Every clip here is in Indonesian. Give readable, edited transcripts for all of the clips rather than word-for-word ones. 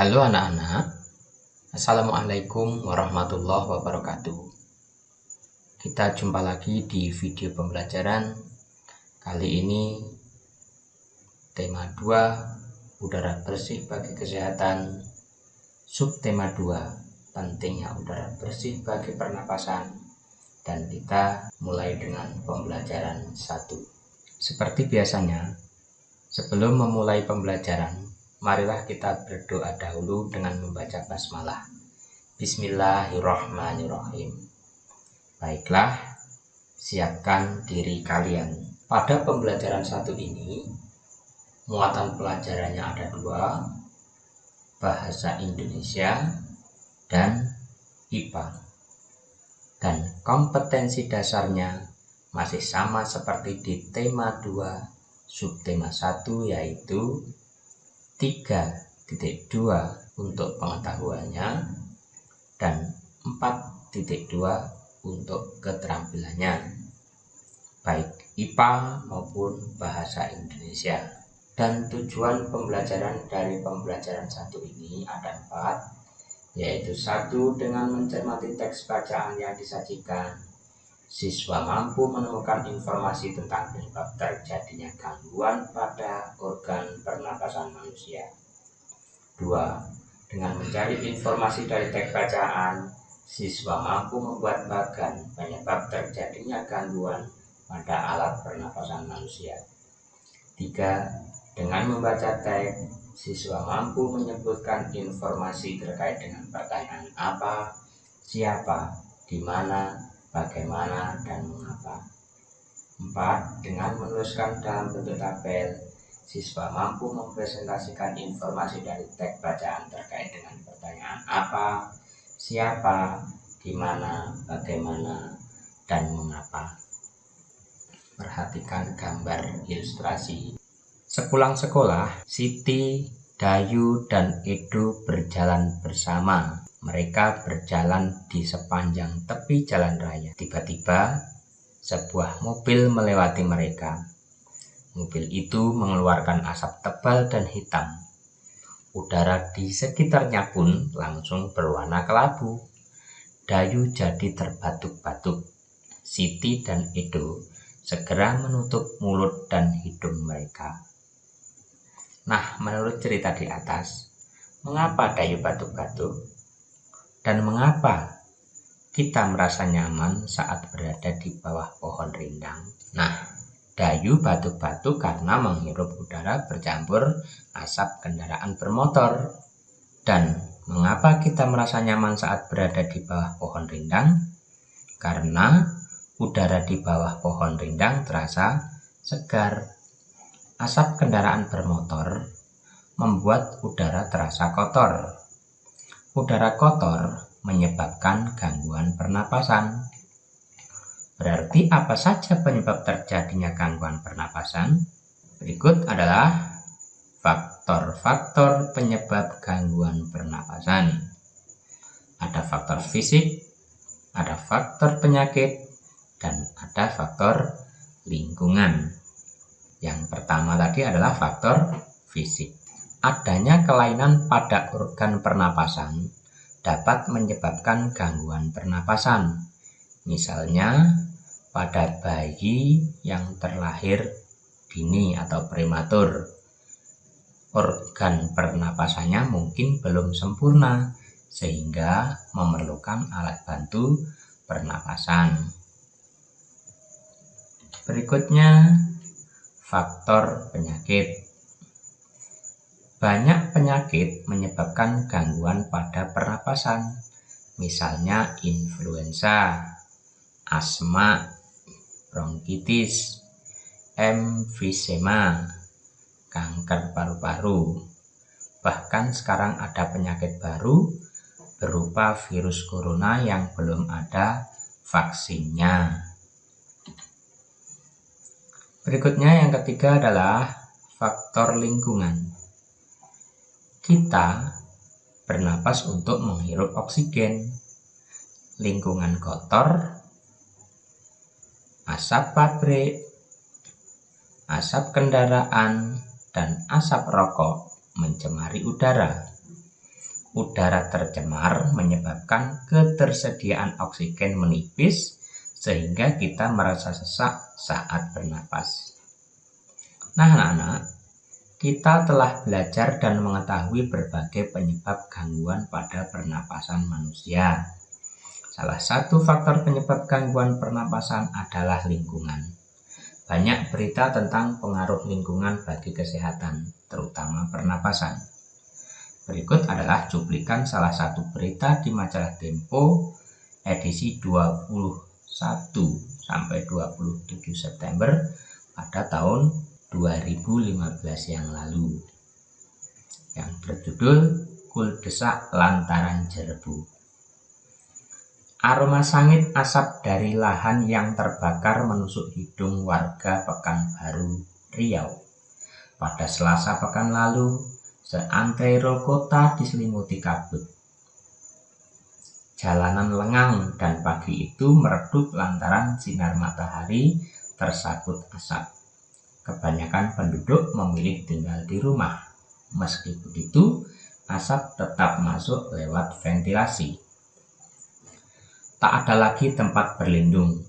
Halo anak-anak, Assalamualaikum warahmatullahi wabarakatuh. Kita jumpa lagi di video pembelajaran. Kali ini tema 2, udara bersih bagi kesehatan. Subtema 2, pentingnya udara bersih bagi pernapasan. Dan kita mulai dengan pembelajaran 1. Seperti biasanya, sebelum memulai pembelajaran, marilah kita berdoa dahulu dengan membaca basmalah. Bismillahirrahmanirrahim. Baiklah, siapkan diri kalian. Pada pembelajaran 1 ini, muatan pelajarannya ada 2, bahasa Indonesia dan IPA. Dan kompetensi dasarnya masih sama seperti di tema 2, subtema 1, yaitu 3.2 untuk pengetahuannya dan 4.2 untuk keterampilannya, baik IPA maupun bahasa Indonesia. Dan tujuan pembelajaran dari pembelajaran 1 ini ada 4, yaitu 1. Dengan mencermati teks bacaan yang disajikan, siswa mampu menemukan informasi tentang penyebab terjadinya gangguan pada organ pernapasan manusia. 2. Dengan mencari informasi dari teks bacaan, siswa mampu membuat bagan penyebab terjadinya gangguan pada alat pernapasan manusia. 3. Dengan membaca teks, siswa mampu menyebutkan informasi terkait dengan pertanyaan apa, siapa, di mana, bagaimana, dan mengapa. 4. Dengan menuliskan dalam bentuk tabel, siswa mampu mempresentasikan informasi dari teks bacaan terkait dengan pertanyaan apa, siapa, di mana, bagaimana, dan mengapa. Perhatikan gambar ilustrasi. Sepulang sekolah, Siti, Dayu, dan Edo berjalan bersama. Mereka berjalan di sepanjang tepi jalan raya. Tiba-tiba, sebuah mobil melewati mereka. Mobil itu mengeluarkan asap tebal dan hitam. Udara di sekitarnya pun langsung berwarna kelabu. Dayu jadi terbatuk-batuk. Siti dan Edo segera menutup mulut dan hidung mereka. Nah, menurut cerita di atas, mengapa Dayu batuk-batuk? Dan mengapa kita merasa nyaman saat berada di bawah pohon rindang? Nah, Dayu batuk-batuk karena menghirup udara bercampur asap kendaraan bermotor. Dan mengapa kita merasa nyaman saat berada di bawah pohon rindang? Karena udara di bawah pohon rindang terasa segar. Asap kendaraan bermotor membuat udara terasa kotor. Udara kotor menyebabkan gangguan pernapasan. Berarti apa saja penyebab terjadinya gangguan pernapasan? Berikut adalah faktor-faktor penyebab gangguan pernapasan. Ada faktor fisik, ada faktor penyakit, dan ada faktor lingkungan. Yang pertama tadi adalah faktor fisik. Adanya kelainan pada organ pernapasan dapat menyebabkan gangguan pernapasan. Misalnya pada bayi yang terlahir dini atau prematur, organ pernapasannya mungkin belum sempurna sehingga memerlukan alat bantu pernapasan. Berikutnya, faktor penyakit. Banyak penyakit menyebabkan gangguan pada pernapasan, misalnya influenza, asma, bronkitis, emfisema, kanker paru-paru. Bahkan sekarang ada penyakit baru berupa virus corona yang belum ada vaksinnya. Berikutnya yang ketiga adalah faktor lingkungan. Kita bernapas untuk menghirup oksigen. Lingkungan kotor, asap pabrik, asap kendaraan, dan asap rokok mencemari udara. Udara tercemar menyebabkan ketersediaan oksigen menipis sehingga kita merasa sesak saat bernapas. Nah, anak-anak, kita telah belajar dan mengetahui berbagai penyebab gangguan pada pernapasan manusia. Salah satu faktor penyebab gangguan pernapasan adalah lingkungan. Banyak berita tentang pengaruh lingkungan bagi kesehatan, terutama pernapasan. Berikut adalah cuplikan salah satu berita di majalah Tempo edisi 21 sampai 27 September pada tahun 2015 yang lalu, yang berjudul Kuldesak Lantaran Jerebu. Aroma sangit asap dari lahan yang terbakar menusuk hidung warga Pekanbaru, Riau. Pada Selasa pekan lalu, seantero kota diselimuti kabut. Jalanan lengang dan pagi itu meredup lantaran sinar matahari tersabut asap. Kebanyakan penduduk memilih tinggal di rumah. Meski begitu, asap tetap masuk lewat ventilasi. Tak ada lagi tempat berlindung.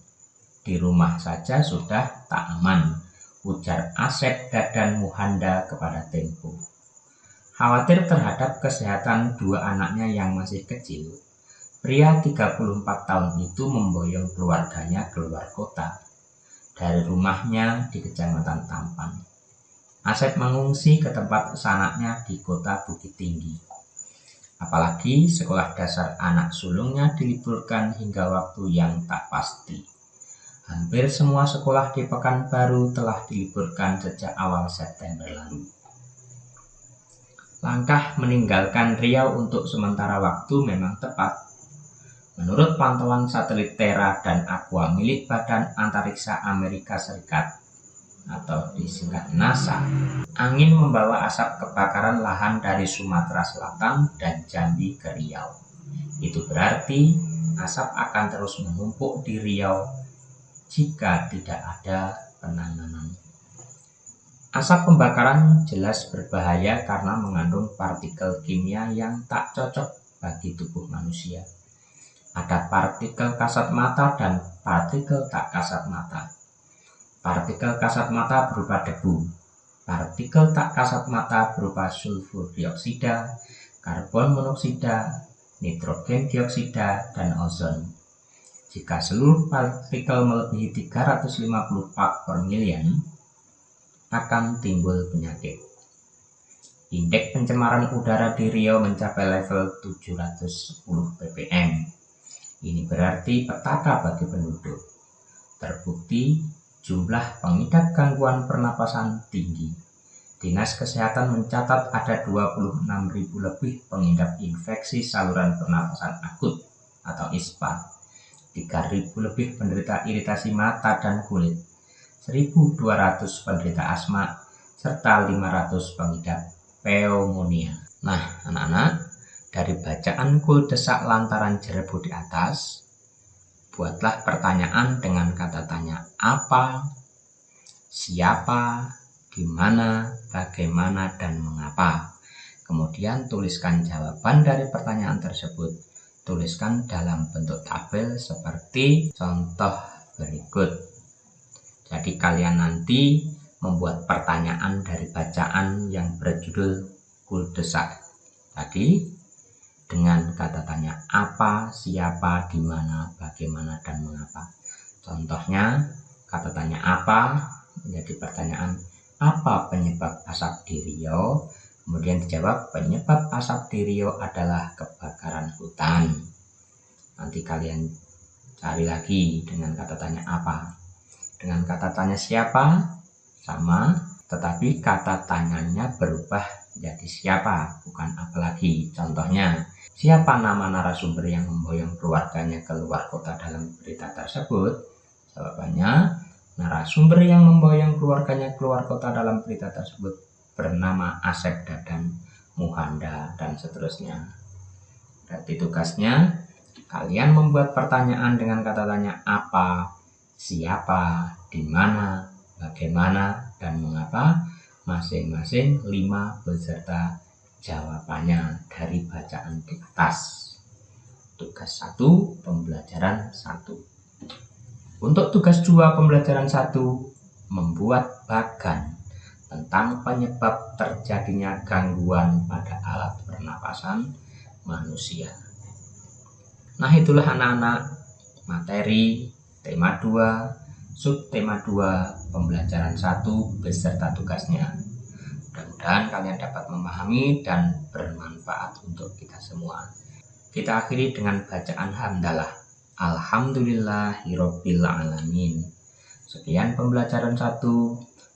Di rumah saja sudah tak aman, ujar Asep Dadan Muhanda kepada Tempo. Khawatir terhadap kesehatan dua anaknya yang masih kecil, pria 34 tahun itu memboyong keluarganya keluar kota. Dari rumahnya di Kecamatan Tampan, Asep mengungsi ke tempat sanaknya di kota Bukit Tinggi. Apalagi sekolah dasar anak sulungnya diliburkan hingga waktu yang tak pasti. Hampir semua sekolah di Pekanbaru telah diliburkan sejak awal September lalu. Langkah meninggalkan Riau untuk sementara waktu memang tepat. Menurut pantauan satelit Terra dan Aqua milik Badan Antariksa Amerika Serikat atau disingkat NASA, angin membawa asap kebakaran lahan dari Sumatera Selatan dan Jambi ke Riau. Itu berarti asap akan terus menumpuk di Riau jika tidak ada penanganan. Asap pembakaran jelas berbahaya karena mengandung partikel kimia yang tak cocok bagi tubuh manusia. Ada partikel kasat mata dan partikel tak kasat mata. Partikel kasat mata berupa debu. Partikel tak kasat mata berupa sulfur dioksida, karbon monoksida, nitrogen dioksida, dan ozon. Jika seluruh partikel melebihi 350 part per million, akan timbul penyakit. Indeks pencemaran udara di Riau mencapai level 710 ppm. Ini berarti petaka bagi penduduk. Terbukti jumlah pengidap gangguan pernapasan tinggi. Dinas Kesehatan mencatat ada 26.000 lebih pengidap infeksi saluran pernapasan akut atau ISPA, 3.000 lebih penderita iritasi mata dan kulit, 1.200 penderita asma, serta 500 pengidap pneumonia. Nah, anak-anak, dari bacaan kuldesak lantaran jerebu di atas, buatlah pertanyaan dengan kata tanya apa, siapa, di mana, bagaimana, dan mengapa. Kemudian tuliskan jawaban dari pertanyaan tersebut. Tuliskan dalam bentuk tabel seperti contoh berikut. Jadi kalian nanti membuat pertanyaan dari bacaan yang berjudul kuldesak tadi dengan kata tanya apa, siapa, di mana, bagaimana, dan mengapa. Contohnya, kata tanya apa menjadi pertanyaan apa penyebab asap di Riau? Kemudian dijawab penyebab asap di Riau adalah kebakaran hutan. Nanti kalian cari lagi dengan kata tanya apa. Dengan kata tanya siapa sama, tetapi kata tanyanya berubah jadi siapa, bukan apa lagi. Contohnya, siapa nama narasumber yang memboyong keluarganya keluar kota dalam berita tersebut? Jawabannya, narasumber yang memboyong keluarganya keluar kota dalam berita tersebut bernama Asep Dadan Muhanda, dan seterusnya. Berarti tugasnya, kalian membuat pertanyaan dengan kata tanya apa, siapa, di mana, bagaimana, dan mengapa, masing-masing 5 beserta jawabannya dari bacaan di atas. Tugas 1 pembelajaran 1. Untuk tugas 2 pembelajaran 1, membuat bagan tentang penyebab terjadinya gangguan pada alat pernapasan manusia. Nah, itulah anak-anak materi tema 2, subtema 2, pembelajaran 1 beserta tugasnya. Mudah-mudahan kalian dapat memahami dan bermanfaat untuk kita semua. Kita akhiri dengan bacaan hamdalah. Alhamdulillahirabbil alamin. Sekian pembelajaran 1.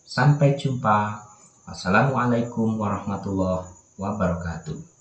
Sampai jumpa. Wassalamualaikum warahmatullahi wabarakatuh.